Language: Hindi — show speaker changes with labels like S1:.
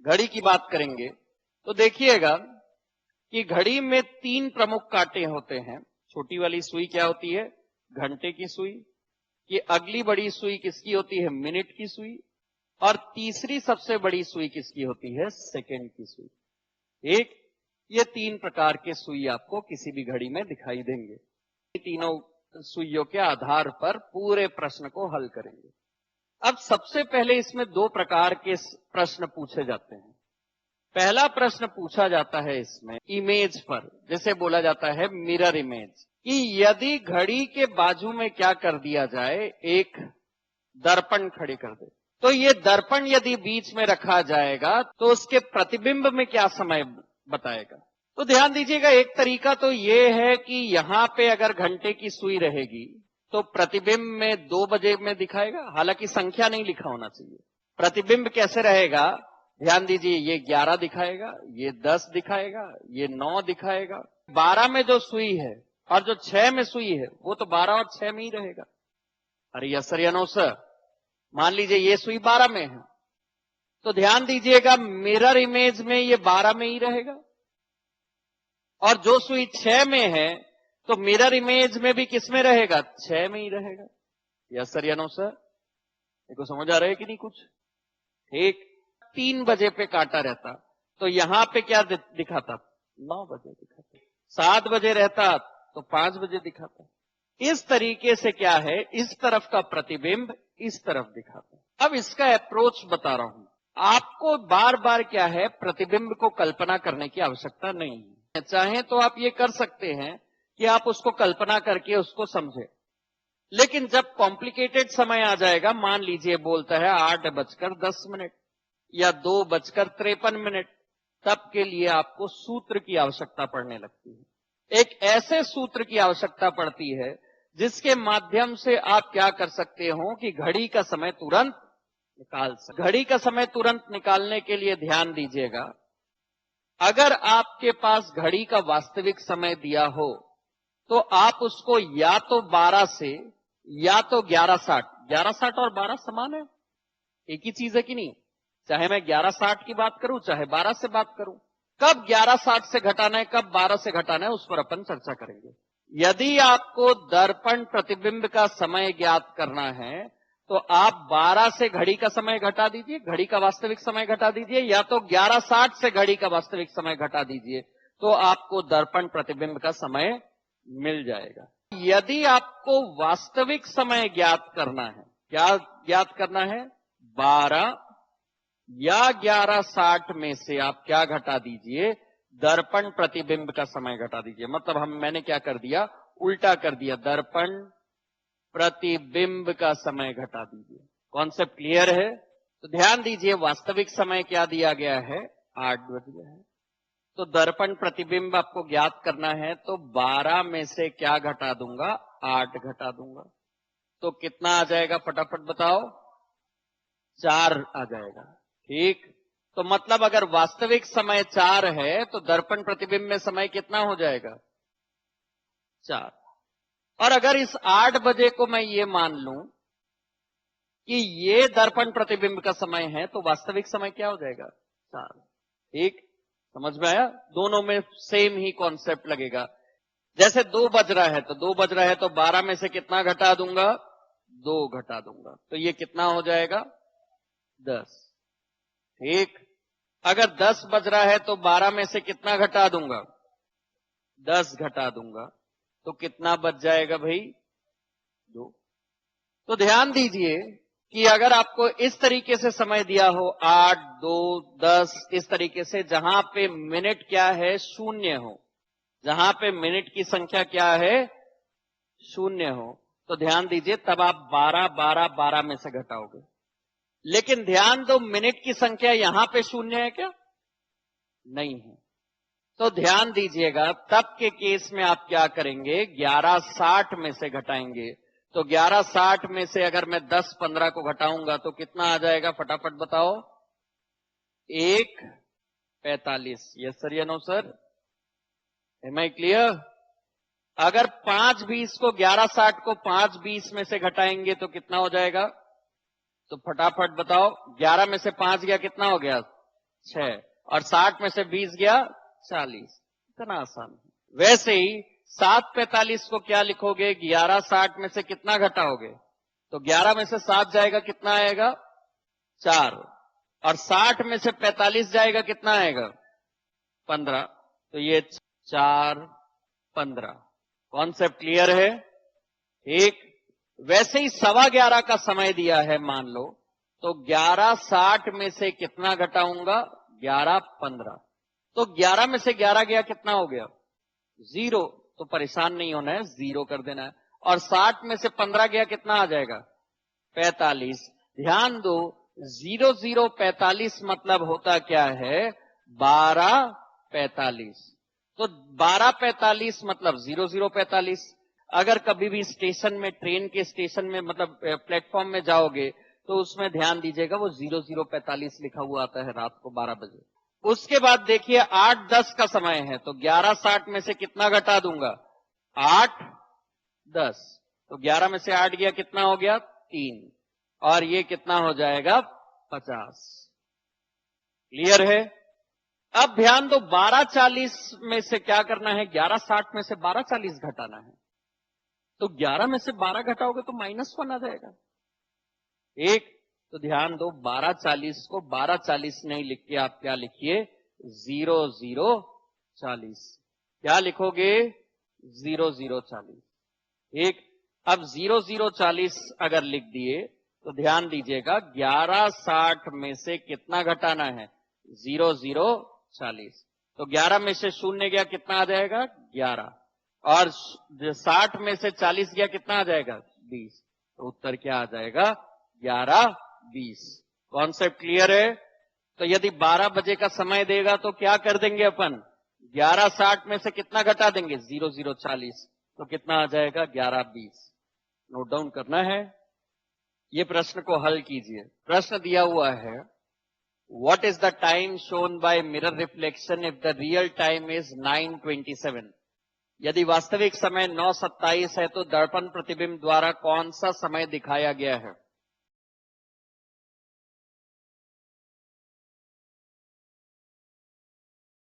S1: घड़ी की बात करेंगे तो देखिएगा कि घड़ी में 3 प्रमुख कांटे होते हैं। छोटी वाली सुई क्या होती है? घंटे की सुई। ये अगली बड़ी सुई किसकी होती है? मिनट की सुई। और तीसरी सबसे बड़ी सुई किसकी होती है? सेकंड की सुई। एक ये 3 प्रकार के सुई आपको किसी भी घड़ी में दिखाई देंगे। ये तीनों सुइयों के आधार पर पूरे प्रश्न को हल करेंगे। अब सबसे पहले इसमें 2 प्रकार के प्रश्न पूछे जाते हैं। पहला प्रश्न पूछा जाता है इसमें इमेज पर, जैसे बोला जाता है मिरर इमेज, कि यदि घड़ी के बाजू में क्या कर दिया जाए, एक दर्पण खड़े कर दे, तो ये दर्पण यदि बीच में रखा जाएगा तो उसके प्रतिबिंब में क्या समय बताएगा। तो ध्यान दीजिएगा, एक तरीका तो ये है कि यहां पे अगर घंटे की सुई रहेगी तो प्रतिबिंब में 2 बजे में दिखाएगा, हालांकि संख्या नहीं लिखा होना चाहिए। प्रतिबिंब कैसे रहेगा? ध्यान दीजिए, ये 11 दिखाएगा, ये 10 दिखाएगा, ये 9 दिखाएगा। 12 में जो सुई है और जो 6 में सुई है वो तो 12 और 6 में ही रहेगा। अरे यस सर या नो सर? मान लीजिए ये सुई 12 में है तो ध्यान दीजिएगा मिरर इमेज में ये 12 में ही रहेगा, और जो सुई 6 में है तो मिरर इमेज में भी किस में रहेगा? 6 में ही रहेगा। यस सर या नो सर? देखो समझ आ रहा है कि नहीं कुछ? ठीक। 3 बजे पे काटा रहता तो यहां पे क्या दिखाता? 9 बजे दिखाता। 7 बजे रहता तो 5 बजे दिखाता। इस तरीके से क्या है, इस तरफ का प्रतिबिंब इस तरफ दिखाता। अब इसका अप्रोच बता रहा हूं। आपको बार बार क्या है, प्रतिबिंब को कल्पना करने की आवश्यकता नहीं है। चाहे तो आप ये कर सकते हैं कि आप उसको कल्पना करके उसको समझे, लेकिन जब कॉम्प्लिकेटेड समय आ जाएगा, मान लीजिए बोलता है 8:10 या 2:53, तब के लिए आपको सूत्र की आवश्यकता पड़ने लगती है। एक ऐसे सूत्र की आवश्यकता पड़ती है जिसके माध्यम से आप क्या कर सकते हो कि घड़ी का समय तुरंत निकाल सकते। घड़ी का समय तुरंत निकालने के लिए ध्यान दीजिएगा, अगर आपके पास घड़ी का वास्तविक समय दिया हो तो आप उसको या तो 12 से या तो 11:60, 11:60 और 12 समान है, एक ही चीज है कि नहीं? चाहे मैं 11:60 की बात करूं चाहे 12 से बात करूं, कब 11:60 से घटाना है कब 12 से घटाना है उस पर अपन चर्चा करेंगे। यदि आपको दर्पण प्रतिबिंब का समय ज्ञात करना है तो आप 12 से घड़ी का समय घटा दीजिए, घड़ी का वास्तविक समय घटा दीजिए, या तो 11:60 से घड़ी का वास्तविक समय घटा दीजिए, तो आपको दर्पण प्रतिबिंब का समय मिल जाएगा। यदि आपको वास्तविक समय ज्ञात करना है, क्या ज्ञात करना है? 12 या 11:60 में से आप क्या घटा दीजिए? दर्पण प्रतिबिंब का समय घटा दीजिए। मतलब मैंने क्या कर दिया, उल्टा कर दिया, दर्पण प्रतिबिंब का समय घटा दीजिए। कॉन्सेप्ट क्लियर है? तो ध्यान दीजिए, वास्तविक समय क्या दिया गया है? 8 बज गया है। तो दर्पण प्रतिबिंब आपको ज्ञात करना है तो 12 में से क्या घटा दूंगा? 8 घटा दूंगा। तो कितना आ जाएगा फटाफट बताओ? 4 आ जाएगा। ठीक। तो मतलब अगर वास्तविक समय 4 है तो दर्पण प्रतिबिंब में समय कितना हो जाएगा? 4। और अगर इस 8 बजे को मैं ये मान लूं कि ये दर्पण प्रतिबिंब का समय है तो वास्तविक समय क्या हो जाएगा? 4। ठीक, समझ में आया? दोनों में सेम ही कॉन्सेप्ट लगेगा। जैसे 2 बज रहा है तो 2 बज रहा है तो 12 में से कितना घटा दूंगा? 2 घटा दूंगा। तो ये कितना हो जाएगा? 10। ठीक। अगर 10 बज रहा है तो 12 में से कितना घटा दूंगा? 10 घटा दूंगा। तो कितना बच जाएगा भाई? 2। तो ध्यान दीजिए कि अगर आपको इस तरीके से समय दिया हो 8, 2, 10, इस तरीके से, जहां पे मिनट क्या है? 0 हो, जहां पे मिनट की संख्या क्या है? 0 हो, तो ध्यान दीजिए तब आप 12, 12, 12 में से घटाओगे। लेकिन ध्यान दो, मिनट की संख्या यहां पे 0 है क्या? नहीं है। तो ध्यान दीजिएगा, तब के केस में आप क्या करेंगे? 11:60 में से घटाएंगे। तो 11:60 में से अगर मैं 10-15 को घटाऊंगा तो कितना आ जाएगा फटाफट बताओ? 1:45। यस सर या no sir? Am I clear? अगर 5:20 को 11:60 को 5:20 में से घटाएंगे तो कितना हो जाएगा? तो फटाफट बताओ, 11 में से 5 गया कितना हो गया? 6 और 60 में से 20 गया 40। इतना आसान है। वैसे ही 7:45 को क्या लिखोगे? 11:60 में से कितना घटाओगे? तो 11 में से 7 जाएगा, कितना आएगा? 4। और 60 में से 45 जाएगा, कितना आएगा? 15। तो ये 4, 15। कॉन्सेप्ट क्लियर है? एक। वैसे ही 11:15 का समय दिया है मान लो, तो 11:60 में से कितना घटाऊंगा? 11:15। तो 11 में से 11 गया, कितना हो गया? 0। तो परेशान नहीं होना है, 0 कर देना है। और 60 में से 15 गया, कितना आ जाएगा? 45। ध्यान दो, 0 0 45 मतलब होता क्या है? 12:45। तो 12:45 मतलब 0 0 45। अगर कभी भी स्टेशन में, ट्रेन के स्टेशन में, मतलब प्लेटफॉर्म में जाओगे, तो उसमें ध्यान दीजिएगा, वो 0 0 45 लिखा हुआ आता है रात को 12 बजे। उसके बाद देखिए 8:10 का समय है, तो 11:60 में से कितना घटा दूंगा? 8:10। तो 11 में से 8 गया, कितना हो गया? 3। और ये कितना हो जाएगा? 50। क्लियर है? अब ध्यान दो, 12:40 में से क्या करना है? 11:60 में से 12:40 घटाना है। तो 11 में से 12 घटाओगे तो -1 आ जाएगा। एक। तो ध्यान दो, 12:40 को 12:40 नहीं लिख के आप क्या लिखिए? 0 0 40। क्या लिखोगे? 0 0 40। एक। अब 0 0 40 अगर लिख दिए, तो ध्यान दीजिएगा, 11:60 में से कितना घटाना है? 0 0 40। तो 11 में से 0 गया, कितना आ जाएगा? 11। और 60 में से 40 गया, कितना आ जाएगा? 20। तो उत्तर क्या आ जाएगा? 11 20। कॉन्सेप्ट क्लियर है? तो यदि 12 बजे का समय देगा तो क्या कर देंगे अपन? 11:60 में से कितना घटा देंगे? 0 0 40। तो कितना आ जाएगा? 11 20। नोट डाउन करना है। ये प्रश्न को हल कीजिए। प्रश्न दिया हुआ है, what is the time shown by mirror reflection if the real time is 9:27? यदि वास्तविक समय 9:27 है तो दर्पण प्रतिबिंब द्वारा कौन सा समय दिखाया गया है?